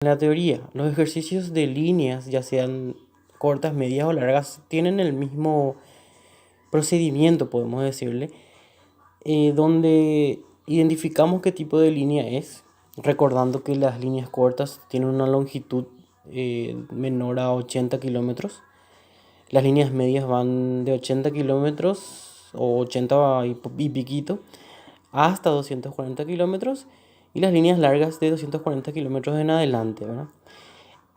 En la teoría, los ejercicios de líneas, ya sean cortas, medias o largas, tienen el mismo procedimiento, podemos decirle, donde identificamos qué tipo de línea es, recordando que las líneas cortas tienen una longitud menor a 80 kilómetros. Las líneas medias van de 80 kilómetros o 80 y piquito hasta 240 kilómetros y las líneas largas de 240 kilómetros en adelante, ¿verdad?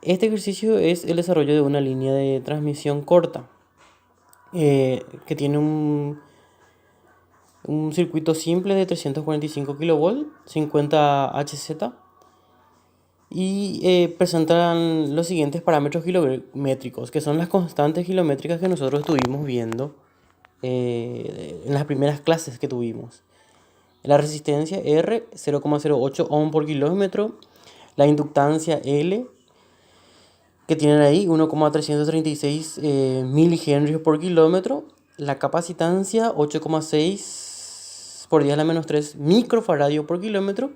Este ejercicio es el desarrollo de una línea de transmisión corta que tiene un circuito simple de 345 kV, 50 Hz y presentan los siguientes parámetros kilométricos, que son las constantes kilométricas que nosotros estuvimos viendo en las primeras clases que tuvimos. La resistencia R, 0,08 ohm por kilómetro. La inductancia L, que tienen ahí 1,336 milihenrios por kilómetro. La capacitancia 8,6 por 10 a la menos 3 microfaradios por kilómetro.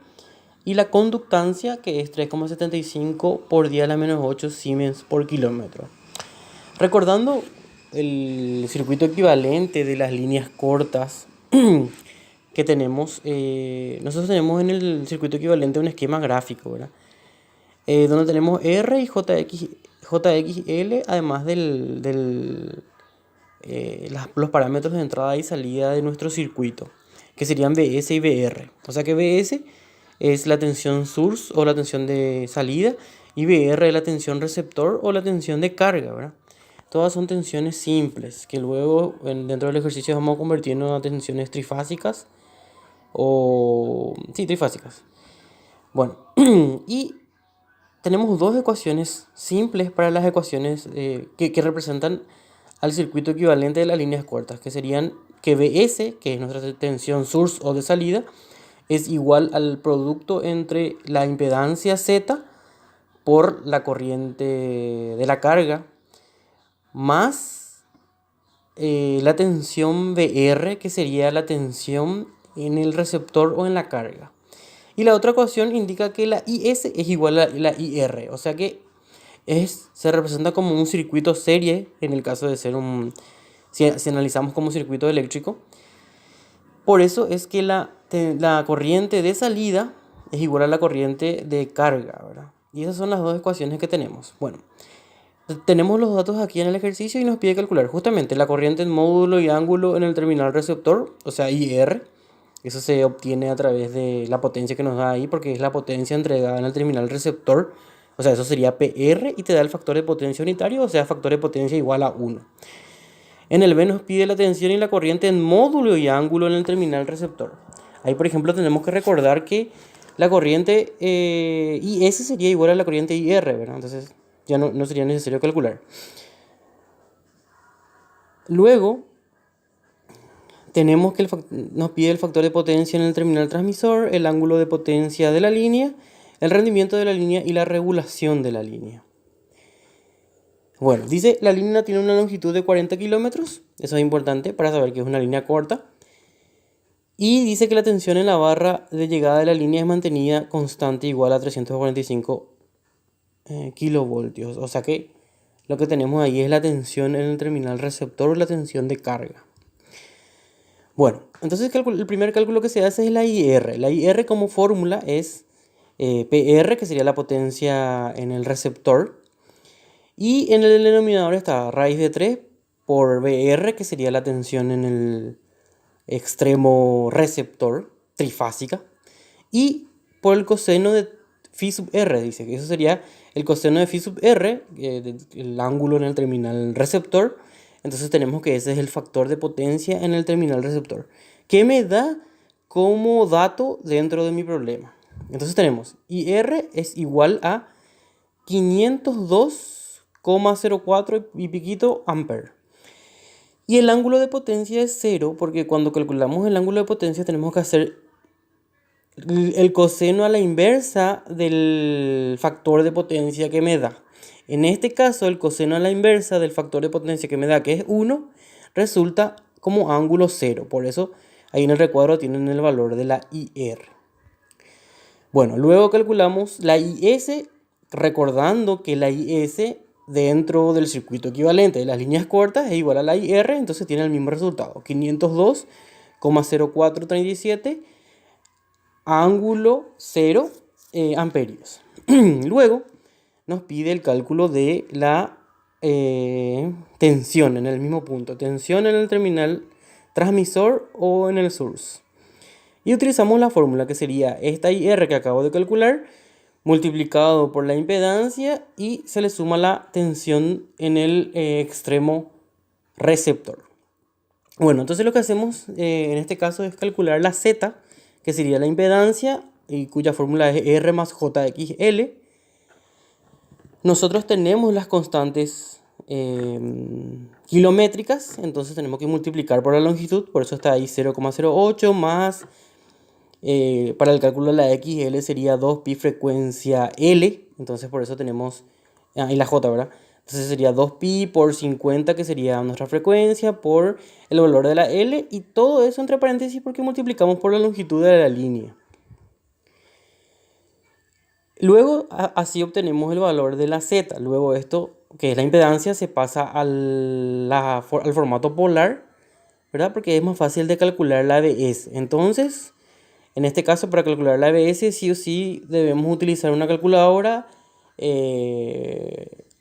Y la conductancia, que es 3,75 por 10 a la menos 8 Siemens por kilómetro. Recordando el circuito equivalente de las líneas cortas que tenemos, nosotros tenemos en el circuito equivalente un esquema gráfico, ¿verdad? Donde tenemos R y JXL, además los parámetros de entrada y salida de nuestro circuito, que serían BS y BR. O sea que BS es la tensión source o la tensión de salida y BR es la tensión receptor o la tensión de carga, ¿verdad? Todas son tensiones simples que luego dentro del ejercicio vamos a convertir en tensiones trifásicas trifásicas. Bueno, y tenemos dos ecuaciones simples para las ecuaciones que representan al circuito equivalente de las líneas cortas, que serían que BS, que es nuestra tensión source o de salida, es igual al producto entre la impedancia Z por la corriente de la carga más la tensión BR, que sería la tensión en el receptor o en la carga. Y la otra ecuación indica que la IS es igual a la IR, o sea que se representa como un circuito serie en el caso de ser si analizamos como circuito eléctrico. Por eso es que la corriente de salida es igual a la corriente de carga, ¿verdad? Y esas son las dos ecuaciones que tenemos. Bueno, tenemos los datos aquí en el ejercicio y nos pide calcular justamente la corriente en módulo y ángulo en el terminal receptor, o sea, IR. Eso se obtiene a través de la potencia que nos da ahí, porque es la potencia entregada en el terminal receptor. O sea, eso sería PR y te da el factor de potencia unitario, o sea, factor de potencia igual a 1. En el B nos pide la tensión y la corriente en módulo y ángulo en el terminal receptor. Ahí, por ejemplo, tenemos que recordar que la corriente IS sería igual a la corriente IR, ¿verdad? Entonces ya no sería necesario calcular. Luego tenemos que nos pide el factor de potencia en el terminal transmisor, el ángulo de potencia de la línea, el rendimiento de la línea y la regulación de la línea. Bueno, dice la línea tiene una longitud de 40 kilómetros, eso es importante para saber que es una línea corta. Y dice que la tensión en la barra de llegada de la línea es mantenida constante igual a 345 kilovoltios. O sea que lo que tenemos ahí es la tensión en el terminal receptor o la tensión de carga. Bueno, entonces el primer cálculo que se hace es la IR. La IR como fórmula es PR, que sería la potencia en el receptor. Y en el denominador está raíz de 3 por BR, que sería la tensión en el extremo receptor, trifásica. Y por el coseno de phi sub R, dice que eso sería el coseno de phi sub R, el ángulo en el terminal receptor. Entonces tenemos que ese es el factor de potencia en el terminal receptor, que me da como dato dentro de mi problema. Entonces tenemos IR es igual a 502,04 y piquito ampere. Y el ángulo de potencia es 0, porque cuando calculamos el ángulo de potencia tenemos que hacer el coseno a la inversa del factor de potencia que me da. En este caso, el coseno a la inversa del factor de potencia que me da, que es 1, resulta como ángulo 0. Por eso, ahí en el recuadro tienen el valor de la IR. Bueno, luego calculamos la IS, recordando que la IS dentro del circuito equivalente de las líneas cortas es igual a la IR, entonces tiene el mismo resultado, 502,0437 ángulo 0 amperios. Luego nos pide el cálculo de la tensión en el mismo punto, tensión en el terminal transmisor o en el source. Y utilizamos la fórmula que sería esta IR que acabo de calcular multiplicado por la impedancia y se le suma la tensión en el extremo receptor. Bueno, entonces lo que hacemos en este caso es calcular la Z, que sería la impedancia y cuya fórmula es R más JXL. Nosotros tenemos las constantes kilométricas, entonces tenemos que multiplicar por la longitud, por eso está ahí 0,08 más, para el cálculo de la XL sería 2pi frecuencia L, entonces por eso tenemos, y la J, ¿verdad? Entonces sería 2pi por 50, que sería nuestra frecuencia, por el valor de la L, y todo eso entre paréntesis porque multiplicamos por la longitud de la línea. Luego así obtenemos el valor de la Z. Luego esto, que es la impedancia, se pasa al formato polar, ¿verdad? Porque es más fácil de calcular la ABS. Entonces, en este caso, para calcular la ABS, sí o sí debemos utilizar una calculadora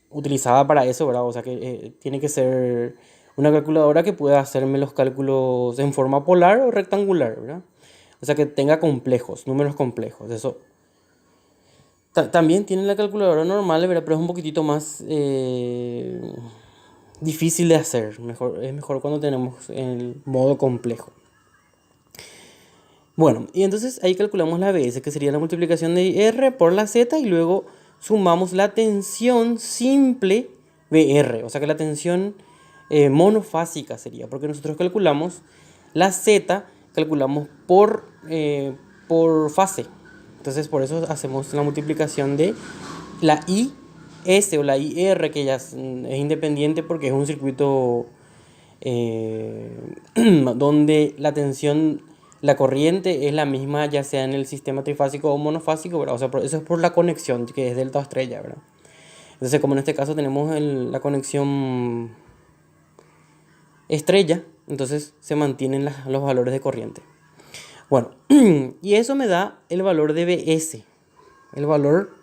utilizada para eso, ¿verdad? O sea que tiene que ser una calculadora que pueda hacerme los cálculos en forma polar o rectangular, ¿verdad? O sea que tenga complejos, números complejos. Eso también tiene la calculadora normal, ¿verdad? Pero es un poquitito más difícil de hacer. Es mejor cuando tenemos el modo complejo. Bueno, y entonces ahí calculamos la ABS, que sería la multiplicación de R por la Z, y luego sumamos la tensión simple BR. O sea que la tensión monofásica sería, porque nosotros calculamos la Z, calculamos por fase. Entonces por eso hacemos la multiplicación de la IS o la IR, que ya es independiente porque es un circuito donde la tensión, la corriente es la misma, ya sea en el sistema trifásico o monofásico, ¿verdad? O sea, eso es por la conexión, que es delta o estrella, ¿verdad? Entonces, como en este caso tenemos la conexión estrella, entonces se mantienen los valores de corriente. Bueno, y eso me da el valor de BS, el valor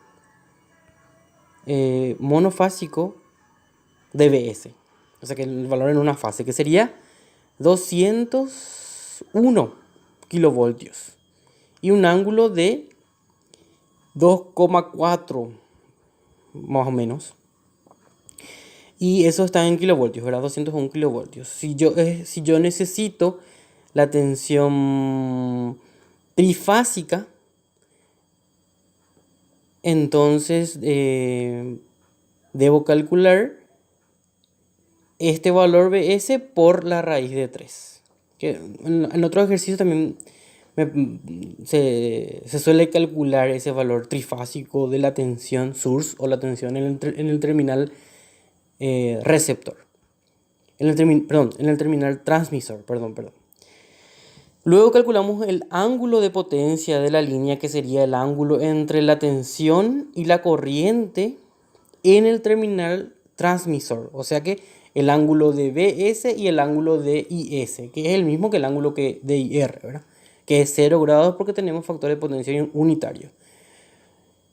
monofásico de BS. O sea que el valor en una fase, que sería 201 kilovoltios. Y un ángulo de 2,4 más o menos. Y eso está en kilovoltios, ¿verdad? 201 kilovoltios. Si yo necesito la tensión trifásica, entonces debo calcular este valor BS por la raíz de 3. Que en otro ejercicio también se suele calcular ese valor trifásico de la tensión source o la tensión en el terminal receptor. En el terminal transmisor, perdón. Luego calculamos el ángulo de potencia de la línea, que sería el ángulo entre la tensión y la corriente en el terminal transmisor. O sea que el ángulo de BS y el ángulo de IS, que es el mismo que el ángulo de IR, ¿verdad? Que es 0 grados porque tenemos factor de potencia unitario.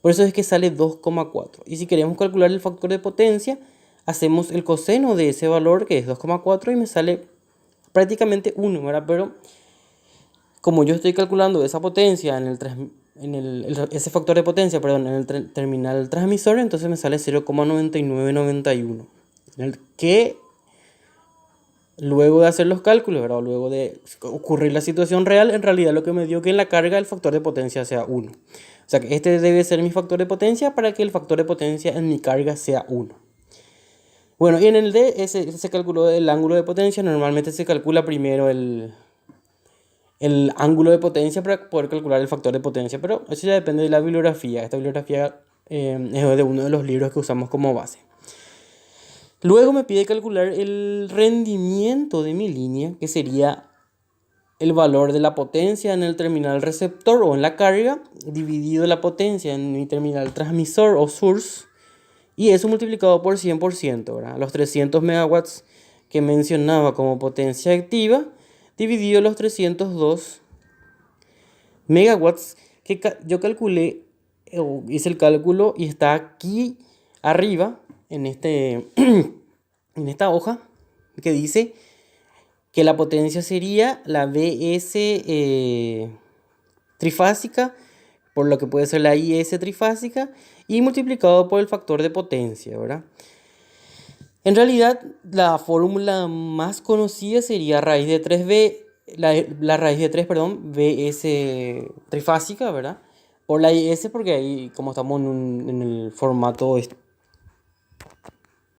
Por eso es que sale 2,4. Y si queremos calcular el factor de potencia, hacemos el coseno de ese valor, que es 2,4, y me sale prácticamente 1, ¿verdad? Pero como yo estoy calculando esa potencia ese factor de potencia, perdón, en el terminal transmisor, entonces me sale 0,9991. Que luego de hacer los cálculos, ¿verdad? Luego de ocurrir la situación real, en realidad lo que me dio que en la carga el factor de potencia sea 1. O sea que este debe ser mi factor de potencia para que el factor de potencia en mi carga sea 1. Bueno, y en el D se calculó el ángulo de potencia. Normalmente se calcula primero el ángulo de potencia para poder calcular el factor de potencia, pero eso ya depende de la bibliografía. Esta bibliografía es de uno de los libros que usamos como base. Luego me pide calcular el rendimiento de mi línea, que sería el valor de la potencia en el terminal receptor o en la carga, dividido la potencia en mi terminal transmisor o source, y eso multiplicado por 100%, ¿verdad? Los 300 megawatts que mencionaba como potencia activa, dividido los 302 megawatts que yo calculé, o hice el cálculo y está aquí arriba, en en esta hoja, que dice que la potencia sería la BS trifásica, por lo que puede ser la IS trifásica, y multiplicado por el factor de potencia, ¿verdad? En realidad, la fórmula más conocida sería raíz de 3B, la raíz de 3, perdón, BS trifásica, ¿verdad? Por la IS, porque ahí, como estamos en el formato